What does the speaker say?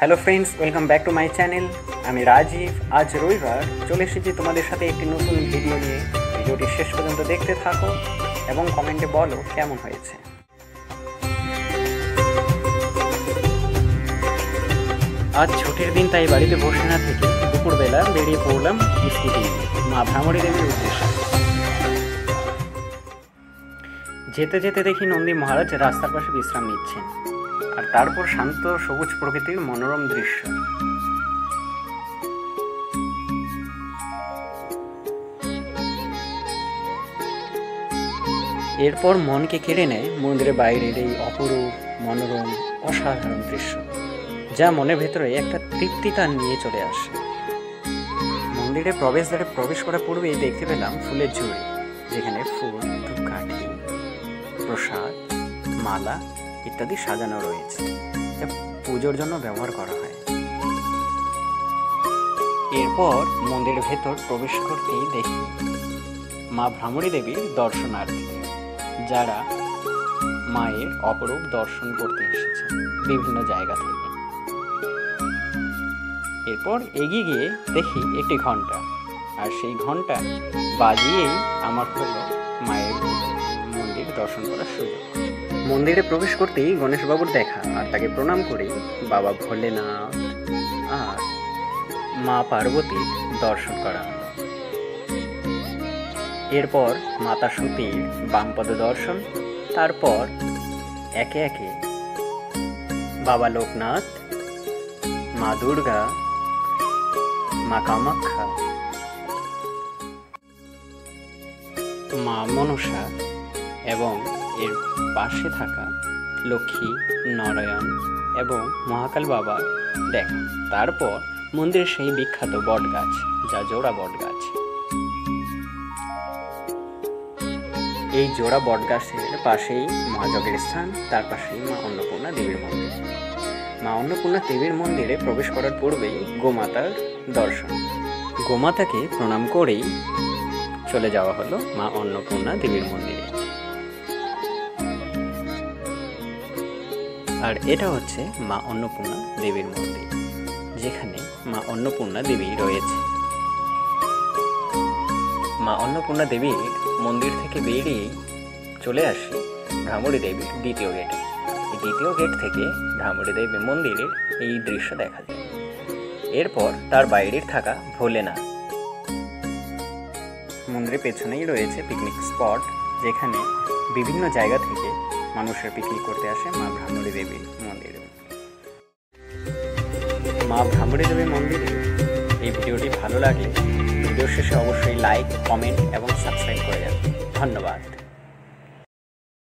Hello friends, welcome back to my channel. আমি রাজীব। আজ রবিবার চলে এসেছি তোমাদের সাথে একটি নতুন ভিডিও নিয়ে। ভিডিওটি শেষ পর্যন্ত দেখতে থাকো এবং কমেন্টে বলো কেমন হয়েছে। আজ ছুটির দিন, তাই বাড়িতে বসে না থেকে দুপুরবেলা বেরিয়ে পড়লাম স্কুটি নিয়ে মা ভ্রামরী দেবীর উদ্দেশ্যে। যেতে যেতে দেখি নন্দী মহারাজ রাস্তার পাশে বিশ্রাম নিচ্ছেন, আর তারপর শান্ত সবুজ প্রকৃতির মনোরম দৃশ্য। এরপর মনকে কেড়ে নেয় মন্দিরের বাইরের এই অপরূপ মনোরম অসাধারণ দৃশ্য, যা মনের ভেতরে একটা তৃপ্তিতা নিয়ে চলে আসে। মন্দিরের প্রবেশদ্বারে প্রবেশ করার পূর্বেই দেখতে পেলাম ফুলের ঝুড়ি, যেখানে ফুল, ধূপকাঠি, প্রসাদ, মালা ইত্যাদি সাজানো রয়েছে, যা পুজোর জন্য ব্যবহার করা হয়। এরপর মন্দিরের ভেতর প্রবেশ করতেই দেখি মা ভ্রামরী দেবীর দর্শনার্থী, যারা মায়ের অপরূপ দর্শন করতে এসেছে বিভিন্ন জায়গা থেকে। এরপর এগিয়ে গিয়ে দেখি একটি ঘন্টা, আর সেই ঘন্টা বাজিয়েই আমার হলো মায়ের মন্দির দর্শন করার সুযোগ। মন্দিরে প্রবেশ করতেই গণেশবাবুর দেখা, আর তাকে প্রণাম করে বাবা ভোলেনাথ আর মা পার্বতীর দর্শন করা হলো। এরপর মাতা সতীর বামপদ দর্শন, তারপর একে একে বাবা লোকনাথ, মা দুর্গা, মা কামাখ্যা, মা মনসা এবং এর পাশে থাকা লক্ষ্মী, নারায়ণ এবং মহাকাল বাবা দেখা। তারপর মন্দিরের সেই বিখ্যাত বট গাছ, যা জোড়া বট গাছ। এই জোড়া বট গাছের পাশেই মহাযজ্ঞের স্থান, তার পাশেই মা অন্নপূর্ণা দেবীর মন্দির। মা অন্নপূর্ণা দেবীর মন্দিরে প্রবেশ করার পূর্বেই গোমাতার দর্শন। গোমাতাকে প্রণাম করেই চলে যাওয়া হলো মা অন্নপূর্ণা দেবীর মন্দিরে। আর এটা হচ্ছে মা অন্নপূর্ণা দেবীর মন্দির, যেখানে মা অন্নপূর্ণা দেবী রয়েছে। মা অন্নপূর্ণা দেবীর মন্দির থেকে বেরিয়েই চলে আসি ভ্রামরী দেবীর দ্বিতীয় গেটে। এই দ্বিতীয় গেট থেকে ভ্রামরী দেবীর মন্দিরের এই দৃশ্য দেখা যায়। এরপর তার বাইরের থাকা ভোলেনাথ মন্দিরের পেছনেই রয়েছে পিকনিক স্পট, যেখানে বিভিন্ন জায়গা থেকে মানুষের পিকনিক করতে আসে মা ভ্রামরী দেবীর মন্দিরে। মা ভ্রামরী দেবীর মন্দিরে এই ভিডিওটি ভালো লাগলে ভিডিও শেষে অবশ্যই লাইক, কমেন্ট এবং সাবস্ক্রাইব করে যাবেন। ধন্যবাদ।